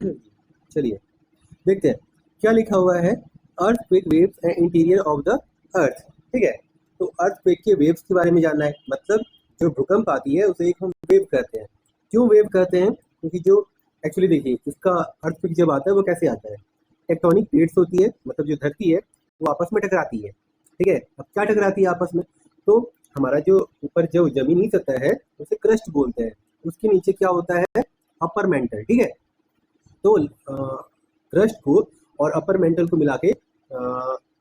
चलिए देखते हैं क्या लिखा हुआ है। Earthquake waves and interior of the earth. ठीक है, तो अर्थक्वेक के वेव्स के बारे में जानना है, मतलब जो भूकंप आती है उसे एक हम वेव कहते हैं। क्यों वेव कहते हैं? क्योंकि जो एक्चुअली देखिए इसका अर्थक्वेक जब आता है वो कैसे आता है, टेक्टोनिक प्लेट्स होती है, मतलब जो धरती है वो आपस में टकराती है। ठीक है, अब क्या टकराती है आपस में, तो हमारा जो ऊपर जो जमीनी सतह है उसे क्रस्ट बोलते हैं, उसके नीचे क्या होता है, अपर मेंटल। ठीक है, तो क्रस्ट को और अपर मेंटल को मिला के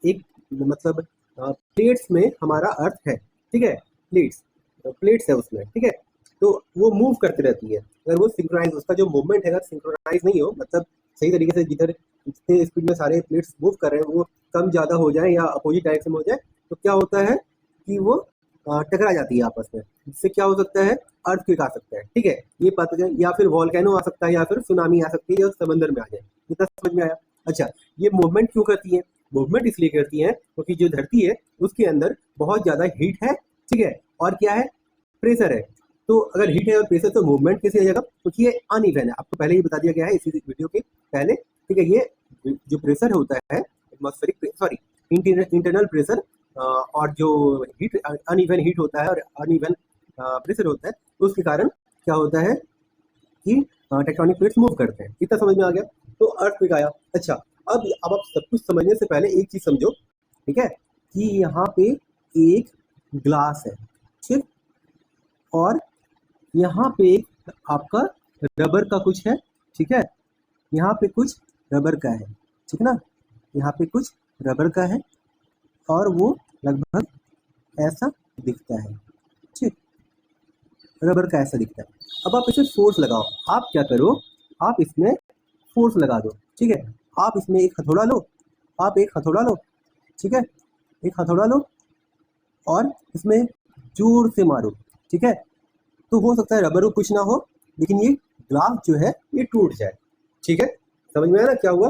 एक मतलब प्लेट्स में हमारा अर्थ है। ठीक है, प्लेट्स प्लेट्स है उसमें। ठीक है, तो वो मूव करती रहती है। अगर वो सिंक्रोनाइज, उसका जो मूवमेंट है अगर सिंक्रोनाइज नहीं हो, मतलब सही तरीके से जिधर जितने स्पीड में सारे प्लेट्स मूव कर रहे हैं वो कम ज़्यादा हो जाए या अपोजिट डायरेक्शन में हो जाए, तो क्या होता है कि वो टकरा जाती है आपस में, जिससे क्या हो सकता है, अर्थक्वेक आ सकता है। ठीक है, ये पता चल, या फिर वॉल्केनो आ सकता है, या फिर सुनामी आ सकती है, या समंदर में आ जाए। इतना समझ में आया? अच्छा, ये मूवमेंट क्यों करती है? मूवमेंट इसलिए करती है क्योंकि जो धरती है उसके अंदर बहुत ज़्यादा हीट है। ठीक है, और क्या है, प्रेशर है। तो अगर हीट है और प्रेशर, तो मूवमेंट कैसे आ जाएगा, क्योंकि ये अनइवन है। आपको पहले ही बता दिया गया है इसी वीडियो के पहले। ठीक है, ये जो प्रेशर होता है एटमॉस्फेरिक, सॉरी, इंटरनल प्रेशर, और जो हीट, अनइवन हीट होता है और अनइवन प्रेशर होता है, तो उसके कारण क्या होता है कि टेक्टोनिक प्लेट्स मूव करते हैं। इतना समझ में आ गया? तो अर्थक्वेक आया। अच्छा, अब आप सब कुछ समझने से पहले एक चीज समझो। ठीक है, कि यहाँ पे एक ग्लास है, ठीक, और यहाँ पे एक आपका रबर का कुछ है। ठीक है, यहाँ पे कुछ रबर का है, ठीक ना, यहाँ पे कुछ रबर का है, और वो लगभग ऐसा दिखता है। ठीक, रबर का ऐसा दिखता है। अब आप इसे फोर्स लगाओ। आप क्या करो, आप इसमें फोर्स लगा दो। ठीक है, आप इसमें एक हथौड़ा लो, आप एक हथौड़ा लो, ठीक है, एक हथौड़ा लो और इसमें जोर से मारो। ठीक है, तो हो सकता है रबर को कुछ ना हो, लेकिन ये ग्लास जो है ये टूट जाए। ठीक है, समझ में आया ना क्या हुआ?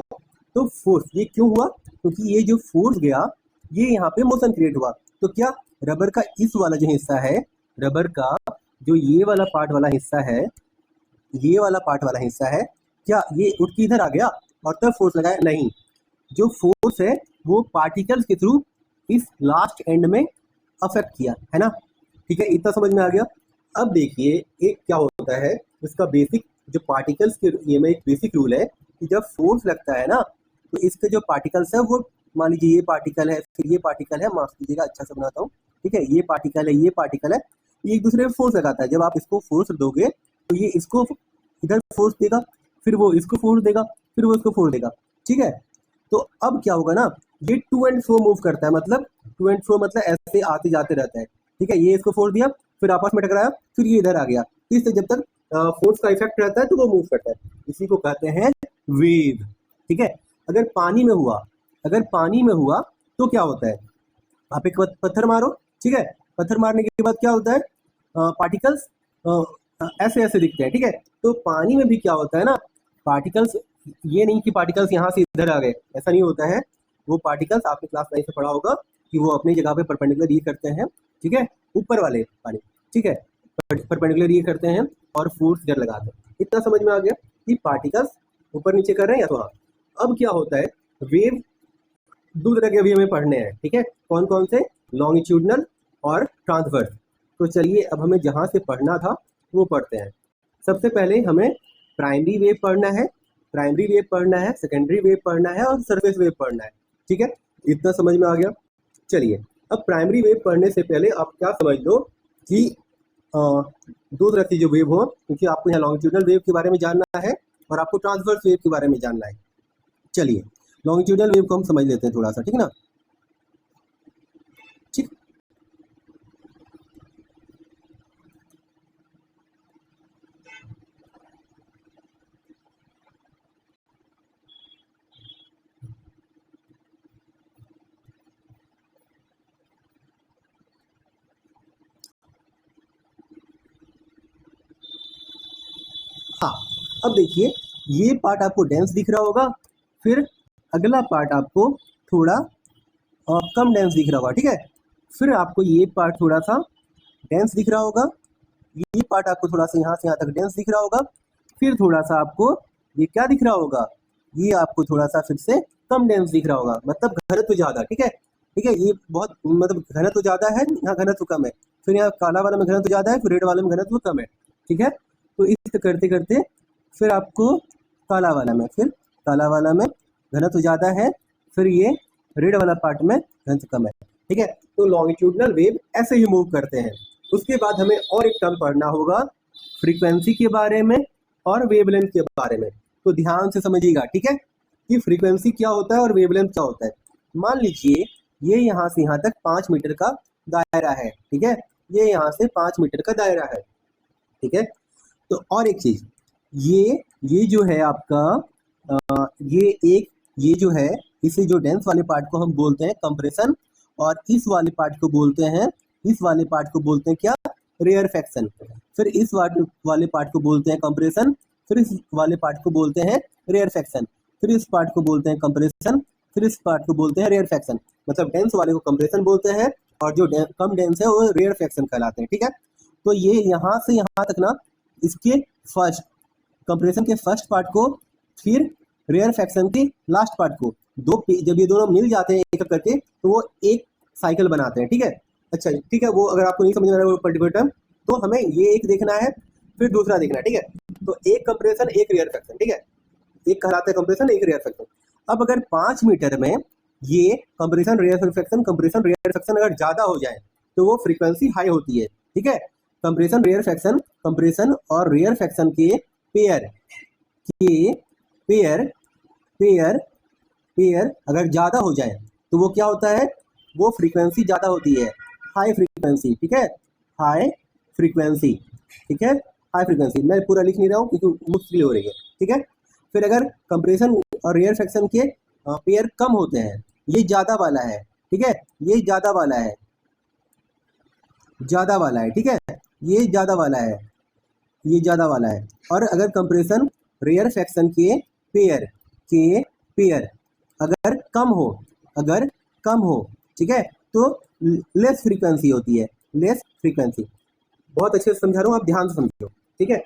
तो फोर्स ये क्यों हुआ, क्योंकि ये जो फोर्स गया ये यहाँ पे मोशन क्रिएट हुआ। तो क्या रबर का इस वाला जो हिस्सा है, रबर का जो ये वाला पार्ट वाला हिस्सा है, ये वाला पार्ट वाला हिस्सा है, क्या ये उठ के इधर आ गया और तब फोर्स लगाया? नहीं, जो फोर्स है वो पार्टिकल्स के थ्रू इस लास्ट एंड में अफेक्ट किया है ना। ठीक है, इतना समझ में आ गया? अब देखिए एक क्या होता है, इसका बेसिक जो पार्टिकल्स के ये में एक बेसिक रूल है कि जब फोर्स लगता है ना, तो इसके जो पार्टिकल्स है वो, मान लीजिए ये पार्टिकल है, फिर ये पार्टिकल है, माफ कीजिएगा अच्छा से बनाता हूँ। ठीक है, ये पार्टिकल है, ये पार्टिकल है, ये एक दूसरे में फोर्स लगाता है। जब आप इसको फोर्स दोगे तो ये इसको इधर फोर्स देगा, फिर वो इसको फोर्स देगा, फिर वो इसको फोर्स देगा। ठीक है, तो अब क्या होगा ना, ये टू एंड फ्रो मूव करता है, मतलब टू एंड फ्रो मतलब ऐसे आते जाते रहता है। ठीक है, ये इसको फोर्स दिया, फिर आपस में टकराया, फिर ये इधर आ गया। इससे जब तक फोर्स का इफेक्ट रहता है तो वो मूव करता है, इसी को कहते हैं वेव। ठीक है, अगर पानी में हुआ, अगर पानी में हुआ तो क्या होता है, आप एक पत्थर मारो। ठीक है, पत्थर मारने के बाद क्या होता है, पार्टिकल्स ऐसे ऐसे दिखते हैं। ठीक है, तो पानी में भी क्या होता है ना, पार्टिकल्स, ये नहीं कि पार्टिकल्स यहाँ से इधर आ गए, ऐसा नहीं होता है। वो पार्टिकल्स आपने क्लास 9 से पढ़ा होगा कि वो अपनी जगह पे परपेंडिकुलर ये करते हैं। ठीक है, ऊपर वाले पानी, ठीक है, परपेंडिकुलर ये करते हैं और फोर्स इधर लगाते हैं। इतना समझ में आ गया कि पार्टिकल्स ऊपर नीचे कर रहे हैं या तो हाँ। अब क्या होता है, वेव दो तरह के अभी हमें पढ़ने हैं। ठीक है, कौन कौन से, लॉन्गिट्यूडनल और ट्रांसवर्स। तो चलिए अब हमें जहाँ से पढ़ना था वो पढ़ते हैं। सबसे पहले हमें प्राइमरी वेव पढ़ना है, प्राइमरी वेव पढ़ना है, सेकेंडरी वेव पढ़ना है और सरफेस वेव पढ़ना है। ठीक है, इतना समझ में आ गया? चलिए, अब प्राइमरी वेव पढ़ने से पहले आप क्या समझ लो कि दो तरह की जो वेव हो, क्योंकि आपको यहाँ लॉन्गिट्यूडनल वेव के बारे में जानना है और आपको ट्रांसवर्स वेव के बारे में जानना है। चलिए, लॉन्गिट्यूडनल वेव को हम समझ लेते हैं थोड़ा सा, ठीक ना। ठीक, हाँ, अब देखिए ये पार्ट आपको डेंस दिख रहा होगा, फिर अगला पार्ट आपको थोड़ा कम डेंस दिख रहा होगा। ठीक है, फिर आपको ये पार्ट थोड़ा सा डेंस दिख रहा होगा, ये पार्ट आपको थोड़ा सा यहाँ से यहाँ तक डेंस दिख रहा होगा, फिर थोड़ा सा आपको ये क्या दिख रहा होगा, ये आपको थोड़ा सा फिर से कम डेंस दिख रहा होगा, मतलब घनत्व ज़्यादा। ठीक है, ठीक है, ये बहुत मतलब घनत्व ज़्यादा है, यहाँ घनत्व कम है, फिर यहाँ काला वाला में घनत्व ज़्यादा है, फिर रेड वाले में घनत्व कम है। ठीक है, तो इस करते करते फिर आपको काला वाला में, फिर काला वाला में घनत्व ज़्यादा है, फिर ये रेड वाला पार्ट में घनत्व कम है। ठीक है, तो लॉन्गिट्यूडनल वेव ऐसे ही मूव करते हैं। उसके बाद हमें और एक टर्म पढ़ना होगा फ्रीक्वेंसी के बारे में और वेवलेंथ के बारे में। तो ध्यान से समझिएगा, ठीक है, कि फ्रीक्वेंसी क्या होता है और वेवलेंथ क्या होता है। मान लीजिए ये यहाँ से यहाँ तक 5 मीटर का दायरा है। ठीक है, ये यहाँ से 5 मीटर का दायरा है। ठीक है, तो और एक चीज़, ये जो है आपका ये जो है, इसे जो डेंस वाले पार्ट को हम बोलते हैं कंप्रेशन, और इस वाले पार्ट को बोलते हैं, इस वाले पार्ट को बोलते हैं क्या, रेयरफैक्शन। फिर इस वाले पार्ट को बोलते हैं कंप्रेशन, फिर इस वाले पार्ट को बोलते हैं रेयरफैक्शन, फिर इस पार्ट को बोलते हैं कंप्रेशन, फिर इस पार्ट को बोलते हैं रेयरफैक्शन। मतलब डेंस वाले को कंप्रेशन बोलते हैं और जो कम डेंस है वो रेयरफैक्शन कहलाते हैं। ठीक है, तो ये यहाँ से यहाँ तक ना, इसके फर्स्ट कंप्रेशन के फर्स्ट पार्ट को, फिर रेयरफैक्शन के लास्ट पार्ट को, जब ये दोनों मिल जाते हैं एक एक करके, तो वो एक साइकिल बनाते हैं। ठीक है, अच्छा ठीक है, वो अगर आपको नहीं समझ में आ रहा है वो पर्टिकुलर टर्म, तो हमें ये एक देखना है, फिर दूसरा देखना है। ठीक है, तो एक कंप्रेशन एक रेयरफैक्शन। ठीक है, एक कहलाता है कंप्रेशन, एक रेयरफैक्शन। अब अगर 5 मीटर में ये कंप्रेशन रेयरफैक्शन अगर ज़्यादा हो जाए तो वो फ्रीक्वेंसी हाई होती है। ठीक है, कंप्रेशन और रेयरफैक्शन के पेयर अगर ज़्यादा हो जाए तो वो क्या होता है, वो फ्रीक्वेंसी ज़्यादा होती है, हाई फ्रीक्वेंसी। ठीक है, हाई फ्रीक्वेंसी। ठीक है, हाई फ्रीक्वेंसी। मैं पूरा लिख नहीं रहा हूँ क्योंकि मुश्किल हो रही है। ठीक है, फिर अगर कंप्रेशन और रेयरफैक्शन के पेयर कम होते हैं, ये ज़्यादा वाला है। ठीक है, ये ज़्यादा वाला है, ठीक है, ये ज़्यादा वाला है, ये ज़्यादा वाला है। और अगर कंप्रेशन रेयरफैक्शन के पेयर अगर कम हो, ठीक है, तो लेस फ्रीक्वेंसी होती है, लेस फ्रीक्वेंसी। बहुत अच्छे से समझा रहा हूँ, आप ध्यान से समझो। ठीक है,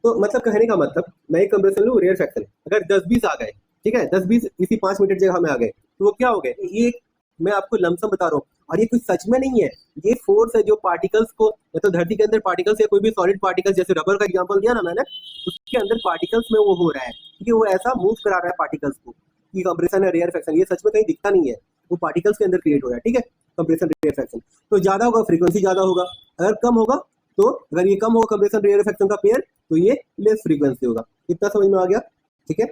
तो मतलब कहने का मतलब, मैं एक कंप्रेशन लूँ, रेयरफैक्शन अगर 10-20 आ गए, ठीक है, 10-20 इसी 5 मीटर जगह में आ गए, तो वो क्या हो गए, ये मैं आपको लमसम बता रहा हूँ, और ये कुछ सच में नहीं है, ये फोर्स है जो पार्टिकल्स को, मतलब धरती के अंदर पार्टिकल्स या कोई भी सॉलिड पार्टिकल्स, जैसे रबर का एग्जांपल दिया ना मैंने, उसके अंदर पार्टिकल्स में वो हो रहा है, क्योंकि वो ऐसा मूव करा रहा है पार्टिकल्स को, कि कंप्रेशन है रेयरफैक्शन, ये सच में कहीं दिखता नहीं है, वो पार्टिकल्स के अंदर क्रिएट हो रहा है। ठीक है, कंप्रेशन रेयरफैक्शन तो ज़्यादा होगा, फ्रीक्वेंसी ज़्यादा होगा। अगर कम होगा तो, अगर ये कम होगा कंप्रेशन रेयरफैक्शन का पेयर, तो ये लेस फ्रीक्वेंसी होगा। इतना समझ में आ गया। ठीक है,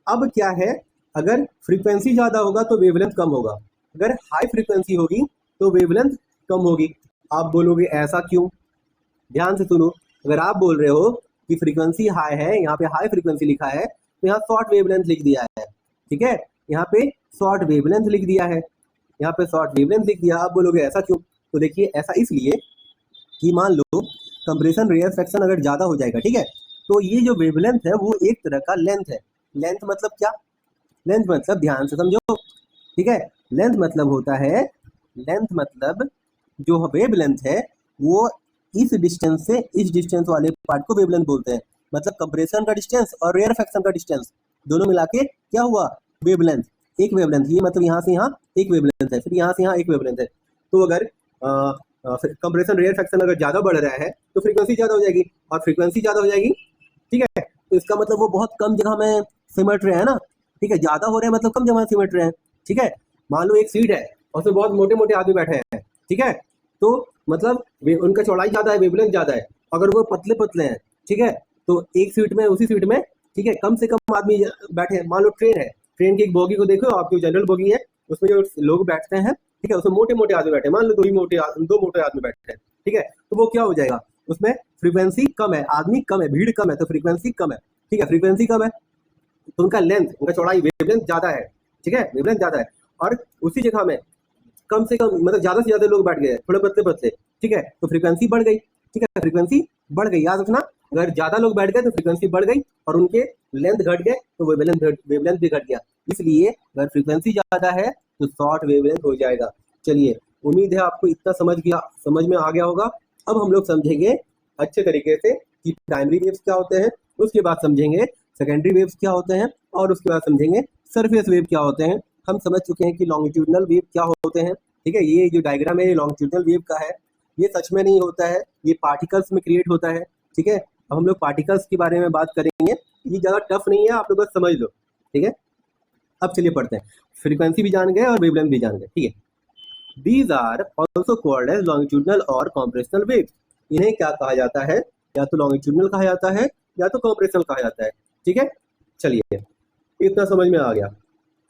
अब क्या है, अगर फ्रीक्वेंसी ज़्यादा होगा तो वेवलेंथ कम होगा, अगर हाई फ्रीक्वेंसी होगी तो वेवलेंथ कम होगी। आप बोलोगे ऐसा क्यों, ध्यान से सुनो। अगर आप बोल रहे हो कि फ्रीक्वेंसी हाई है, यहाँ पे हाई फ्रीक्वेंसी लिखा है, तो यहाँ शॉर्ट वेवलेंथ लिख दिया है। ठीक है, यहाँ पे शॉर्ट वेवलेंथ लिख दिया है, यहाँ पे शॉर्ट वेवलेंथ लिख दिया। आप बोलोगे ऐसा क्यों, तो देखिए ऐसा इसलिए कि मान लो कंप्रेशन रेयरफैक्शन अगर ज़्यादा हो जाएगा, ठीक है, तो ये जो वेवलेंथ है वो एक तरह का लेंथ है। लेंथ मतलब क्या, लेंथ मतलब ध्यान से समझो। ठीक है, लेंथ मतलब होता है, लेंथ मतलब जो वेवलेंथ है वो इस डिस्टेंस से इस डिस्टेंस वाले पार्ट को वेवलेंथ बोलते हैं। मतलब कंप्रेशन का डिस्टेंस और रेयरफैक्शन का डिस्टेंस दोनों मिला के क्या हुआ, वेवलेंथ। एक वेवलेंथ, ये मतलब यहाँ से यहाँ एक वेवलेंथ है, फिर यहाँ से यहाँ एक वेवलेंथ है। तो अगर कंप्रेशन रेयरफैक्शन अगर ज़्यादा बढ़ रहा है तो फ्रीक्वेंसी ज़्यादा हो जाएगी, और फ्रीक्वेंसी ज़्यादा हो जाएगी, ठीक है, तो इसका मतलब वो बहुत कम जगह में सिमट रहे हैं ना। ठीक है, ज़्यादा हो रहे हैं मतलब कम जगह में सिमट रहे हैं। ठीक है, मान लो एक सीट है और उसमें बहुत मोटे मोटे आदमी बैठे हैं, ठीक है, तो मतलब उनका चौड़ाई ज़्यादा है, वेवलेंथ ज़्यादा है। अगर वो पतले पतले हैं, ठीक है, तो एक सीट में, उसी सीट में, ठीक है, कम से कम आदमी बैठे हैं। मान लो ट्रेन है, ट्रेन की एक बोगी को देखो, आपकी जनरल बोगी है, उसमें जो लोग बैठते हैं, ठीक है, उसमें मोटे मोटे आदमी बैठे हैं, मान लो दो मोटे आदमी बैठे हैं, ठीक है, तो वो क्या हो जाएगा, उसमें फ्रीक्वेंसी कम है, आदमी कम है, भीड़ कम है, तो फ्रीक्वेंसी कम है। ठीक है, फ्रीक्वेंसी कम है तो उनका लेंथ, उनका चौड़ाई, वेवलेंथ ज़्यादा है। ठीक है, वेवलेंथ ज़्यादा है, और उसी जगह में कम से कम, मतलब ज़्यादा से ज़्यादा लोग बैठ गए, थोड़े पतले पतले, ठीक है, तो फ्रीक्वेंसी बढ़ गई। ठीक है, फ्रीक्वेंसी बढ़ गई, याद रखना, अगर ज़्यादा लोग बैठ गए तो फ्रीक्वेंसी बढ़ गई, और उनके लेंथ घट गए तो वेवलेंथ भी घट गया। इसलिए अगर फ्रीक्वेंसी ज़्यादा है तो शॉर्ट वेवलेंथ हो जाएगा। चलिए, उम्मीद है आपको इतना समझ में आ गया होगा। अब हम लोग समझेंगे अच्छे तरीके से कि प्राइमरी वेव्स क्या होते हैं, उसके बाद समझेंगे सेकेंडरी वेव्स क्या होते हैं, और उसके बाद समझेंगे सरफेस वेव क्या होते हैं। हम समझ चुके हैं कि लॉन्गिट्यूडनल वेव क्या होते हैं, ठीक है। ये जो डायग्राम है ये लॉन्गिट्यूडनल वेव का है, ये सच में नहीं होता है, ये पार्टिकल्स में क्रिएट होता है, ठीक है। अब हम लोग पार्टिकल्स के बारे में बात करेंगे, ये ज़्यादा टफ नहीं है, आप लोग बस समझ लो, ठीक है। अब चलिए पढ़ते हैं, फ्रीक्वेंसी भी जान गए और वेवलेंथ भी जान गए, ठीक है। These are also called as longitudinal और कॉम्प्रेशनल वेव्स। इन्हें क्या कहा जाता है, या तो लॉन्गिट्यूडनल कहा जाता है या तो कॉम्प्रेशनल कहा जाता है, ठीक है। चलिए इतना समझ में आ गया।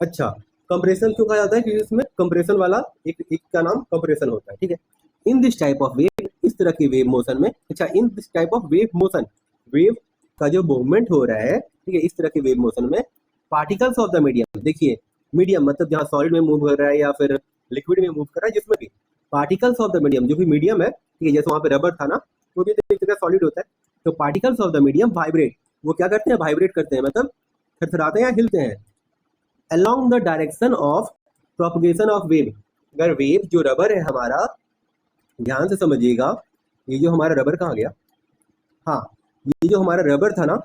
अच्छा, कंप्रेशन क्यों कहा जाता है, क्योंकि इसमें कंप्रेशन वाला एक का नाम कंप्रेशन होता है, ठीक है। In this type of wave, इस तरह की वेव मोशन में, अच्छा in this type of wave motion, wave का जो मूवमेंट हो रहा है, ठीक है, इस तरह के वेव मोशन में पार्टिकल्स ऑफ द मीडियम, देखिए मीडियम मतलब जहाँ सॉलिड में मूव कर रहा है या फिर लिक्विड में मूव कर रहा है, जिसमें भी पार्टिकल्स ऑफ द मीडियम, जो भी मीडियम है, ठीक है, जैसे वहाँ पे रबर था ना, वो भी एक तरह सॉलिड होता है, तो particles of the medium vibrate, वो क्या करते हैं, वाइब्रेट करते हैं, मतलब थरथराते हैं या हिलते हैं, along the direction of propagation of wave। अगर वेव जो रबर है हमारा, ध्यान से समझिएगा, ये जो हमारा रबर कहाँ गया, हाँ ये जो हमारा रबर था ना,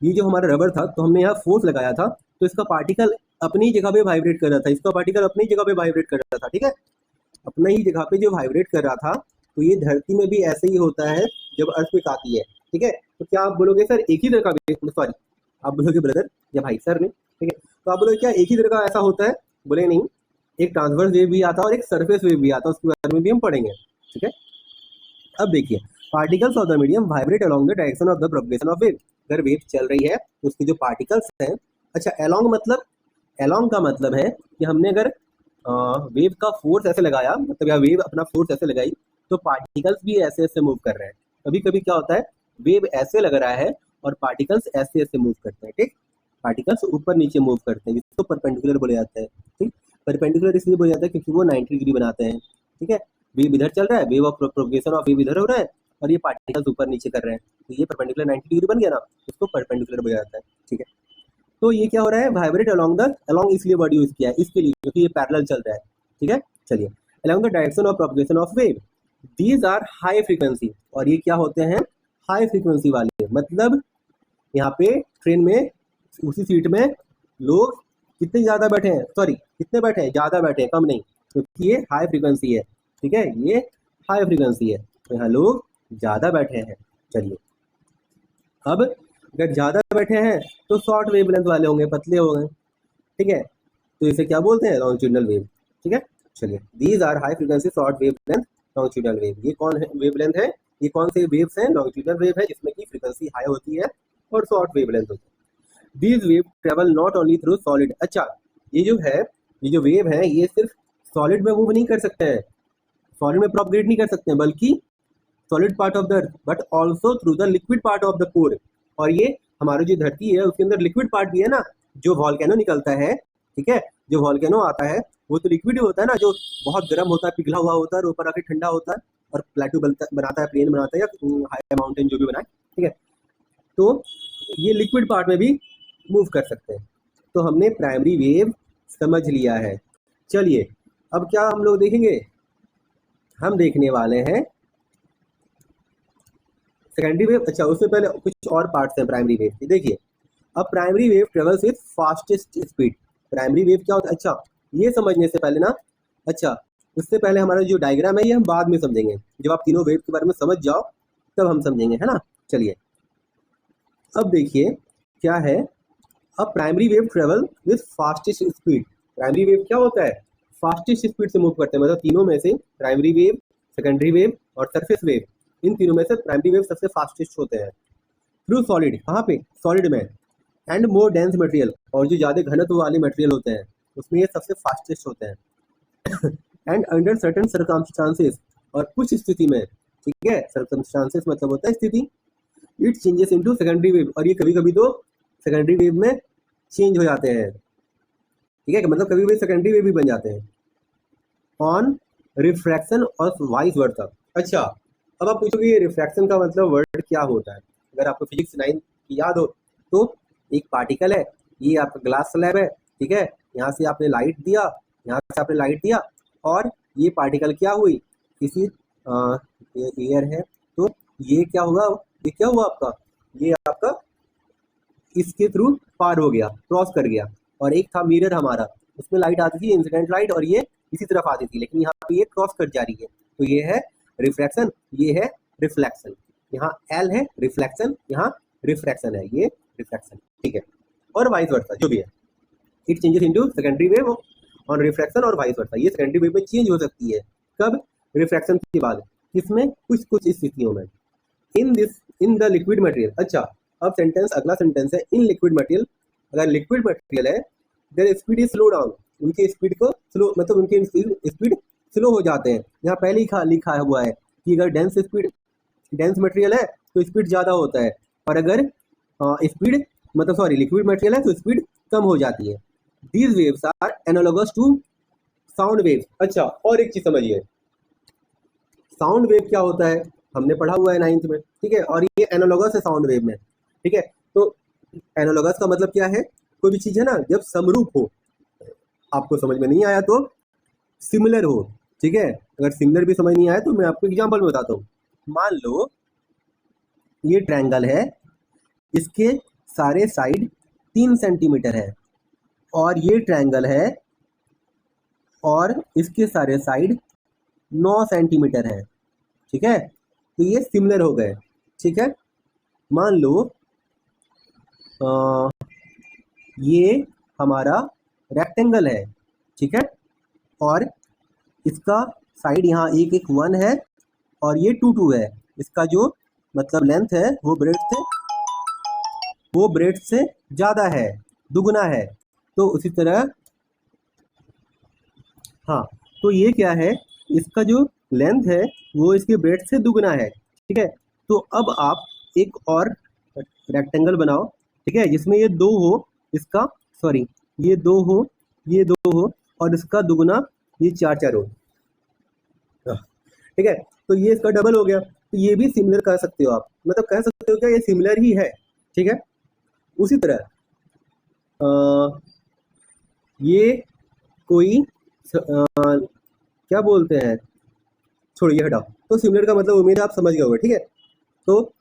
ये जो हमारा रबर था, तो हमने यहाँ फोर्स लगाया था, तो इसका पार्टिकल अपनी जगह पे वाइब्रेट कर रहा था, इसका पार्टिकल अपनी जगह पे वाइब्रेट कर रहा था, ठीक है, अपना ही जगह पे जो वाइब्रेट कर रहा था। तो ये धरती में भी ऐसे ही होता है जब अर्थक्वेक आती है, ठीक है। तो क्या आप बोलोगे सर एक ही तरह का, सॉरी आप बोलोगे ब्रदर या भाई सर ने, ठीक है, तो आप बोलोगे क्या एक ही तरह का ऐसा होता है, बोले नहीं, एक ट्रांसवर्स वेव भी आता है और एक सरफेस वेव भी आता है, उसके बारे में भी हम पढ़ेंगे, ठीक है। अब देखिए, particles of the medium vibrate along the direction of the propagation of wave. अगर वेव चल रही है तो उसके जो पार्टिकल्स हैं, अच्छा अलोंग मतलब, अलोंग का मतलब है कि हमने अगर वेव का फोर्स ऐसे लगाया, मतलब या वेव अपना फोर्स ऐसे लगाई, तो पार्टिकल्स भी ऐसे ऐसे मूव कर रहे हैं। कभी कभी क्या होता है, वेव ऐसे लग रहा है और पार्टिकल्स ऐसे ऐसे मूव करते हैं, ठीक, पार्टिकल्स ऊपर नीचे मूव करते हैं, जिसको परपेंडिकुलर बोले जाते हैं, ठीक। परपेंडिकुलर इसलिए बोला जाता है क्योंकि वो 90 डिग्री बनाते हैं, ठीक है। वेव इधर चल रहा है, wave of propagation of wave इधर हो रहा है, और ये पार्टिकल्स ऊपर नीचे कर रहे हैं, तो ये परपेंडिकुलर 90 डिग्री बन गया ना, उसको परपेंडिकुलर बोला जाता है, ठीक है। तो ये क्या हो रहा है, वाइब्रेट अलोंग द, अलोंग इसलिए वर्ड यूज किया है इसके लिए क्योंकि ये पैरेलल चल रहा है, ठीक है। चलिए, along the direction of propagation of wave, these are high frequency, और ये क्या होते हैं, हाई फ्रीक्वेंसी वाले, मतलब यहाँ पे ट्रेन में उसी सीट में लोग कितने ज़्यादा बैठे हैं, सॉरी कितने बैठे हैं, ज़्यादा बैठे हैं, कम नहीं, क्योंकि ये हाई फ्रीक्वेंसी है, ठीक है, ये हाई फ्रीक्वेंसी है, तो यहाँ लोग ज़्यादा बैठे हैं। चलिए, अब अगर ज़्यादा बैठे हैं तो शॉर्ट वेवलेंथ वाले होंगे, पतले हो गए, ठीक है, तो इसे क्या बोलते हैं, लॉन्गिट्यूडनल वेव, ठीक है। चलिए, these are high frequency short wavelength longitudinal wave. ये कौन है वेवलेंथ है, ये कौन से वेव्स हैं, लॉन्गिट्यूडनल वेव है, जिसमें की फ्रीक्वेंसी हाई होती है और शॉर्ट वेवलेंथ होती है। These wave travel not only through solid, अच्छा ये जो है, ये जो वेव है, ये सिर्फ सॉलिड में मूव नहीं कर सकते हैं, सॉलिड में प्रोपगेट नहीं कर सकते हैं, बल्कि solid part of the earth, but also through the liquid part of the core. और ये हमारी जो धरती है उसके अंदर लिक्विड पार्ट भी है ना, जो वॉल्केनो निकलता है, ठीक है, जो वॉल्केनो आता है वो तो लिक्विड ही होता है ना, जो बहुत गर्म होता है, पिघला हुआ होता है और ऊपर आके ठंडा होता है और प्लेटू बनाता है, प्लेन बनाता है, या हाई माउंटेन जो भी बनाए, ठीक है। तो ये लिक्विड पार्ट में भी मूव कर सकते हैं। तो हमने प्राइमरी वेव समझ लिया है। चलिए, अब क्या हम लोग देखेंगे, हम देखने वाले हैं सेकेंडरी वेव। अच्छा, उससे पहले कुछ और पार्ट्स हैं प्राइमरी वेव के, देखिए। अब primary wave travels with fastest speed. Primary wave क्या होता है, अच्छा ये समझने से पहले ना, अच्छा उससे पहले हमारा जो डायग्राम है ये हम बाद में समझेंगे, जब आप तीनों वेव के बारे में समझ जाओ तब हम समझेंगे, है ना। चलिए, अब देखिए क्या है, अब primary wave travel with fastest speed. Primary wave क्या होता है, फास्टेस्ट स्पीड से मूव करते हैं, मतलब तीनों में से प्राइमरी वेव, सेकेंडरी वेव और सरफेस वेव, इन तीनों में से प्राइमरी वेव सबसे फास्टेस्ट होते हैं। थ्रू सॉलिड, कहाँ पे, सॉलिड में, एंड मोर डेंस मटेरियल, और जो ज़्यादा घनत्व वाले मटेरियल होते हैं उसमें ये सबसे फास्टेस्ट होते हैं। एंड अंडर सर्टेन सर्कमस्टांसेस, और कुछ स्थिति में, ठीक है, सर्कमस्टांसेस मतलब होता है स्थिति, it changes into secondary wave, और ये कभी कभी तो सेकेंडरी वेव में चेंज हो जाते हैं, ठीक है, मतलब कभी कभी सेकेंडरी वेव भी बन जाते हैं। ऑन रिफ्रैक्शन और वाइस वर्सा। अच्छा, अब आप पूछोगे ये रिफ्रैक्शन का मतलब वर्ड क्या होता है। अगर आपको फिजिक्स 9 की याद हो तो एक पार्टिकल है, ये आपका ग्लास स्लैब है, ठीक है, यहाँ से आपने लाइट दिया, यहाँ से आपने लाइट दिया, और ये पार्टिकल क्या हुई, किसी एयर है, तो ये क्या होगा, ये क्या हुआ आपका, ये आपका इसके थ्रू पार हो गया, क्रॉस कर गया, और एक था मिरर हमारा, उसमें लाइट आती थी इंसिडेंट लाइट, और ये इसी तरफ आती थी, लेकिन यहाँ पे ये क्रॉस कर जा रही है, तो ये है रिफ्रैक्शन, ये है रिफ्लेक्शन। यहाँ एल है रिफ्लेक्शन, यहाँ रिफ्रैक्शन है, ये रिफ्रैक्शन, ठीक है। और वाइस वर्सा जो भी है, it changes into secondary wave on refraction और वाइस वर्सा। ये सेकेंडरी वेव में चेंज हो सकती है, कब? रिफ्रैक्शन के बाद। किसमें? कुछ कुछ स्थितियों में। In the liquid material. अच्छा, अब सेंटेंस, अगला सेंटेंस है इन लिक्विड मटेरियल। अगर लिक्विड मटेरियल है, there speed is slow down, उनकी स्पीड को स्लो, मतलब उनकी स्पीड स्लो हो जाते हैं। यहाँ पहले ही लिखा हुआ है कि अगर डेंस मटेरियल है तो स्पीड ज़्यादा होता है, और अगर स्पीड मतलब सॉरी लिक्विड मटेरियल है तो स्पीड कम हो जाती है। These waves are analogous to sound waves. अच्छा, और एक चीज समझिए, साउंड वेव क्या होता है हमने पढ़ा हुआ है 9th में, ठीक है, और ये एनालॉगस है साउंड वेव में, ठीक है। तो एनालॉगस का मतलब क्या है? कोई भी चीज है ना, जब समरूप हो, आपको समझ में नहीं आया तो सिमिलर हो, ठीक है। अगर सिमिलर भी समझ नहीं आया तो मैं आपको एग्जांपल में बताता हूँ। मान लो ये ट्रायंगल है, इसके सारे साइड 3 सेंटीमीटर है, और ये ट्रायंगल है और इसके सारे साइड 9 सेंटीमीटर है, ठीक है। तो ये सिमिलर हो गए, ठीक है। मान लो ये हमारा रेक्टेंगल है, ठीक है, और इसका साइड यहाँ 1 1 1 है और ये 2 2 है। इसका जो मतलब लेंथ है वो ब्रेड से ज़्यादा है, दुगना है। तो उसी तरह हाँ, तो ये क्या है, इसका जो लेंथ है वो इसके ब्रेड से दुगना है, ठीक है। तो अब आप एक और रेक्टेंगल बनाओ, ठीक है, जिसमें ये 2 हो, इसका सॉरी ये 2 हो, ये 2 हो, और इसका दुगना ये 4 4 हो, ठीक है। तो ये इसका डबल हो गया, तो ये भी सिमिलर कह सकते हो आप, मतलब कह सकते हो क्या, ये सिमिलर ही है, ठीक है। उसी तरह ये कोई क्या बोलते हैं, छोड़िए हटाओ। तो सिमिलर का मतलब उम्मीद आप समझ गए होंगे, ठीक है। तो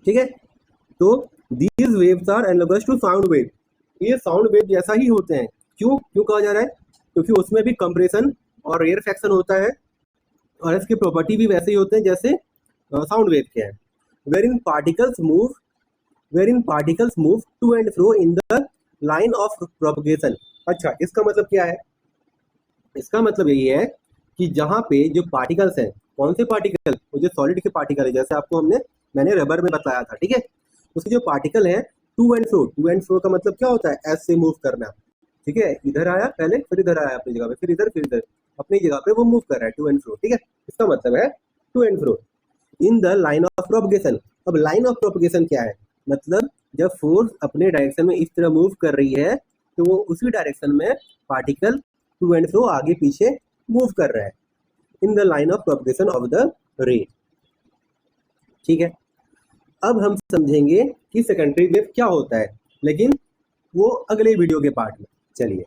ठीक है, तो these waves are analogous to sound wave. ये साउंड वेव जैसा ही होते हैं। क्यों कहा जा रहा है? क्योंकि उसमें भी कंप्रेशन और रेयरफैक्शन होता है, और इसके प्रॉपर्टी भी वैसे ही होते हैं जैसे साउंड वेव के हैं। Varying particles move to and fro in the line of propagation. अच्छा, इसका मतलब क्या है? इसका मतलब यही है कि जहाँ पे जो पार्टिकल्स हैं, कौन से पार्टिकल? वो जो सॉलिड के पार्टिकल है, जैसे आपको मैंने रबर में बताया था, ठीक है। उसके जो पार्टिकल है टू एंड फ्रो का मतलब क्या होता है? ऐसे मूव करना, ठीक है। इधर आया पहले, फिर इधर आया अपनी जगह पे, फिर इधर अपनी जगह पे वो मूव कर रहा है, टू एंड फ्रो, ठीक है। इसका मतलब है to and fro in the line of propagation. अब लाइन ऑफ प्रोपगेशन क्या है? मतलब जब फोर्स अपने डायरेक्शन में इस तरह मूव कर रही है तो वो उसी डायरेक्शन में पार्टिकल टू एंड फ्रो आगे पीछे मूव कर रहा है, इन the line of propagation of the रे, ठीक है। अब हम समझेंगे कि सेकेंडरी वेव क्या होता है, लेकिन वो अगले वीडियो के पार्ट में। चलिए।